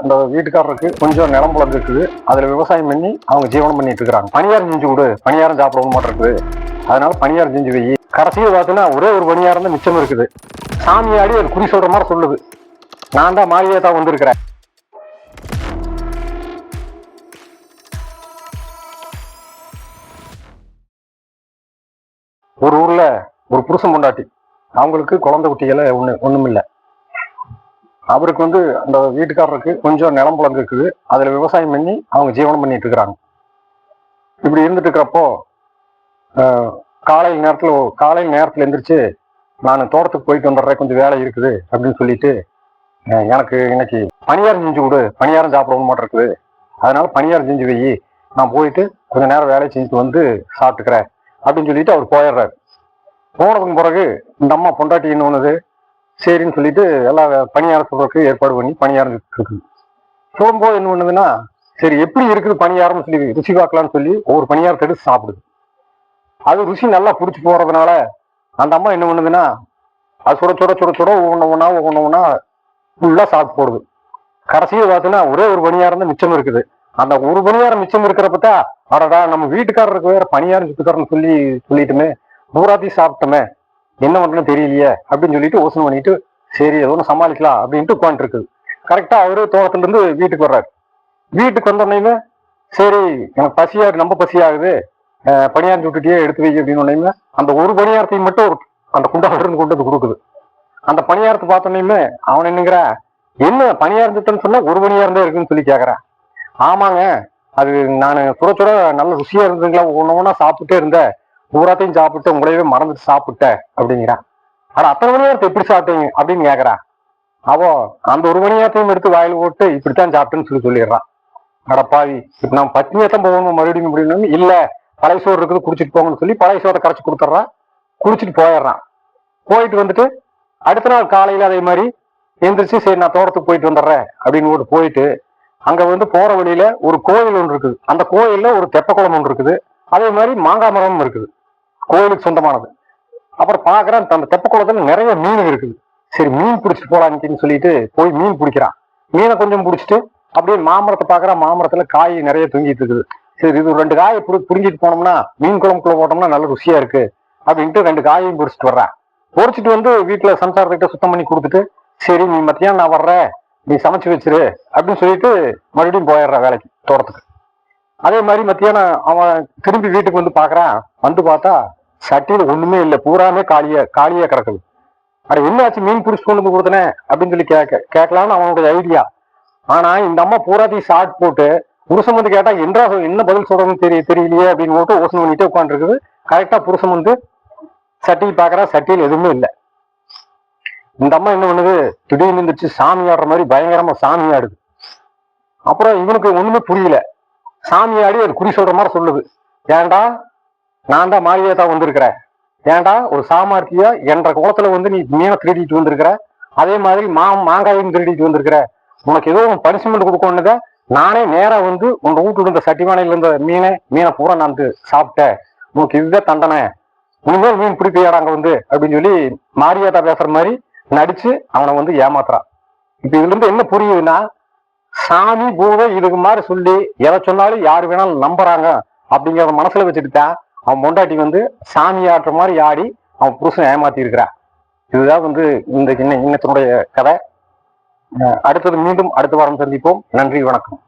அந்த வீட்டுக்காரருக்கு கொஞ்சம் நிலம் புலம் இருக்குது. அதுல விவசாயம் பண்ணி அவங்க ஜீவனம் பண்ணிட்டு இருக்கிறாங்க. பணியாரம் செஞ்சு கொடு, பணியாரம் சாப்பிடவும் மாட்டேன் இருக்குது. அதனால பணியாரம் செஞ்சு வை. கடைசியில் பார்த்தீங்கன்னா ஒரே ஒரு பணியாரம் தான் மிச்சம் இருக்குது. சாமியாடி அது குறி சொல்ற மாதிரி சொல்லுது. நான் தான் மாளிகையா தான் வந்திருக்கிறேன். ஒரு ஊர்ல ஒரு புருஷன் பொண்டாட்டி, அவங்களுக்கு குழந்தை குட்டிகளை ஒண்ணுமில்லை. அவருக்கு அந்த வீட்டுக்காரருக்கு கொஞ்சம் நிலம் புலம் இருக்குது. அதுல விவசாயம் பண்ணி அவங்க ஜீவனம் பண்ணிட்டு இருக்கிறாங்க. இப்படி இருந்துட்டு இருக்கிறப்போ காலையில் நேரத்துல எந்திரிச்சு நான் தோட்டத்துக்கு போயிட்டு வந்துடுறேன், கொஞ்சம் வேலை இருக்குது அப்படின்னு சொல்லிட்டு, எனக்கு இன்னைக்கு பணியாரம் செஞ்சு கொடு, பணியாரம் சாப்பிடவும் மாட்டேன் இருக்குது. அதனால பணியாரம் செஞ்சு வை, நான் போயிட்டு கொஞ்ச நேரம் வேலையை செஞ்சுட்டு வந்து சாப்பிட்டுக்கிறேன் அப்படின்னு சொல்லிட்டு அவர் போயிடுறாரு. போனதுக்கு பிறகு இந்த அம்மா பொண்டாட்டி என்ன ஒண்ணுது, சரின்னு சொல்லிட்டு எல்லா பணியாரம் சொல்றதுக்கு ஏற்பாடு பண்ணி பணியாரம் இருக்குது. சொல்லும்போது என்ன பண்ணுதுன்னா, சரி எப்படி இருக்குது பணியாரம்னு சொல்லி ருசி பார்க்கலாம்னு சொல்லி ஒவ்வொரு பணியாரத்தை எடுத்து சாப்பிடுது. அது ருசி நல்லா பிடிச்சி போறதுனால அந்த அம்மா என்ன பண்ணுதுன்னா, அது சுட சுட சுட சுட ஒவ்வொன்னா ஃபுல்லா சாப்பிட்டு போடுது. கடைசியில் பார்த்தீங்கன்னா ஒரே ஒரு பணியாரம் தான் மிச்சம் இருக்குது. அந்த ஒரு பணியாரம் மிச்சம் இருக்கிறப்பத்தா, அடடா நம்ம வீட்டுக்காரருக்கு வேற பணியாரம் சுட்டுக்காரன்னு சொல்லிட்டுமே பூராத்தையும் சாப்பிட்டோமே, என்ன பண்றதுன்னு தெரியலையே அப்படின்னு சொல்லிட்டு யோசனை பண்ணிட்டு, சரி ஏதோ ஒன்று சமாளிக்கலாம் அப்படின்ட்டு உட்காந்துட்டு இருக்குது. கரெக்டா அவரு தோட்டத்துல இருந்து வீட்டுக்கு வர்றாரு. வீட்டுக்கு வந்தோடனே, சரி எனக்கு பசியாகுது, ரொம்ப பசியாகுது, பணியாரம் சுட்டுட்டியே எடுத்து வை அப்படின்னு உடனே அந்த ஒரு பணியாரத்தையும் மட்டும் அந்த குண்டால இருந்து கொண்டு வந்து கொடுக்குது. அந்த பணியாரத்தை பார்த்தோன்னே அவன் என்னங்கிற, என்ன பணியாரம் சுட்டன்னு சொன்னா ஒரு பணியாரம் தான் இருக்குன்னு சொல்லி கேட்கறான். ஆமாங்க, அது நான் சுட சுட நல்ல ருசியா இருந்ததுங்களா, ஒவ்வொன்னா சாப்பிட்டே இருந்தேன், பூராத்தையும் சாப்பிட்டு உங்களையவே மறந்துட்டு சாப்பிட்டேன் அப்படிங்கிறான். ஆனா அத்தனை மணியாரத்தை எப்படி சாப்பிட்டீங்க அப்படின்னு கேட்கறான். அவோ அந்த ஒரு மணியாரத்தையும் எடுத்து வாயில் போட்டு இப்படித்தான் சாப்பிட்டேன்னு சொல்லிடுறான். அடப்பாவி, இப்ப நான் பத்தினியத்தான் போகணும் மறுபடியும் அப்படின்னு, இல்ல பழைய சோறு இருக்குது குடிச்சிட்டு போங்கன்னு சொல்லி பழைய சோறை கரைச்சி கொடுத்துட்றான். குடிச்சிட்டு போயிடுறான். போயிட்டு வந்துட்டு அடுத்த நாள் காலையில அதே மாதிரி எந்திரிச்சு, சரி நான் தோட்டத்துக்கு போயிட்டு வந்துடுறேன் அப்படின்னு போயிட்டு, அங்க போற வழியில ஒரு கோயில் ஒன்று இருக்குது. அந்த கோயில்ல ஒரு தெப்ப குளம் ஒன்று இருக்குது. அதே மாதிரி மாங்காய் மரமும் இருக்குது, கோயிலுக்கு சொந்தமானது. அப்புறம் பாக்குறான், அந்த தெப்ப குளத்துல நிறைய மீன் இருக்குது. சரி மீன் பிடிச்சிட்டு போலான்னு சொல்லிட்டு போய் மீன் பிடிக்கிறான். மீனை கொஞ்சம் பிடிச்சிட்டு அப்படியே மாமரத்தை பாக்குறான். மாமரத்துல காய் நிறைய தொங்கிட்டு இருக்குது. சரி இது 2 காயை புரிஞ்சிட்டு போனோம்னா மீன் குழம்புக்குள்ள போட்டோம்னா நல்ல ருசியா இருக்கு அப்படின்ட்டு 2 காயையும் பொறிச்சிட்டு வர்றான். பொறிச்சிட்டு வீட்டுல சம்சாரத்துக்கிட்ட சுத்தம் பண்ணி கொடுத்துட்டு, சரி நீ மத்தியானம் நான் வர்றேன், நீ சமைச்சு வச்சிரு அப்படின்னு சொல்லிட்டு மறுபடியும் போயிடுறான் வேலைக்கு, தோட்டத்துக்கு. அதே மாதிரி மத்தியானம் அவன் திரும்பி வீட்டுக்கு பாக்குறான். பார்த்தா சட்டியில ஒண்ணுமே இல்லை, பூராமே காலியா கிடக்குது. அட என்னாச்சு, மீன் பிடிச்சு கொண்டு கொடுத்தனே அப்படின்னு சொல்லி கேட்கலான்னு அவனுடைய ஐடியா. ஆனா இந்த அம்மா பூராத்தையும் சாட் போட்டு புருஷன் கேட்டா என்ன பதில் சொல்றதுன்னு தெரியலையே அப்படின்னு போட்டு யோசனை பண்ணிட்டே உட்காந்துருக்குது. கரெக்டா புருஷன் சட்டியில் பாக்குறா, சட்டியில் எதுவுமே இல்லை. இந்த அம்மா என்ன பண்ணுது, திடீர்னு இருந்துச்சு சாமி ஆடுற மாதிரி பயங்கரமா சாமி ஆடுது. அப்புறம் இவனுக்கு ஒண்ணுமே புரியல. சாமியாடி அது குறி சொல்ற மாதிரி சொல்லுது. ஏன்டா நான் தான் மாளிகையா தான் வந்திருக்கிறேன், ஏன்டா ஒரு சாமர்த்தியா என்ற குளத்துல நீ மீனை திருடிட்டு வந்திருக்கிற, அதே மாதிரி மாங்காயும் திருடிட்டு வந்திருக்கிற, உனக்கு ஏதோ பனிஷ்மெண்ட் கொடுக்கணுங்க, நானே நேரா உங்க வீட்டுல இருந்த சட்டிமானையில இருந்த மீனை பூரா நான் சாப்பிட்டேன், உனக்கு இதுதான் தண்டனை, இனிமேல் மீன் பிடிப்பியாடா அங்க அப்படின்னு சொல்லி மாரியாத்தா பேசுற மாதிரி நடிச்சு அவனை ஏமாத்துறான். இப்ப இதுல இருந்து என்ன புரியுதுன்னா, சாமி பூதம் இதுக்கு மாதிரி சொல்லி எதை சொன்னாலும் யாரு வேணாலும் நம்புறாங்க அப்படிங்கிறத மனசுல வச்சுட்டுதான் அவன் பொண்டாட்டி சாமி ஆடுற மாதிரி ஆடி அவன் புருஷன் ஏமாத்தி இருக்கிறான். இதுதான் இந்த இன்னத்தினுடைய கதை. அடுத்தது மீண்டும் அடுத்த வாரம் சந்திப்போம். நன்றி, வணக்கம்.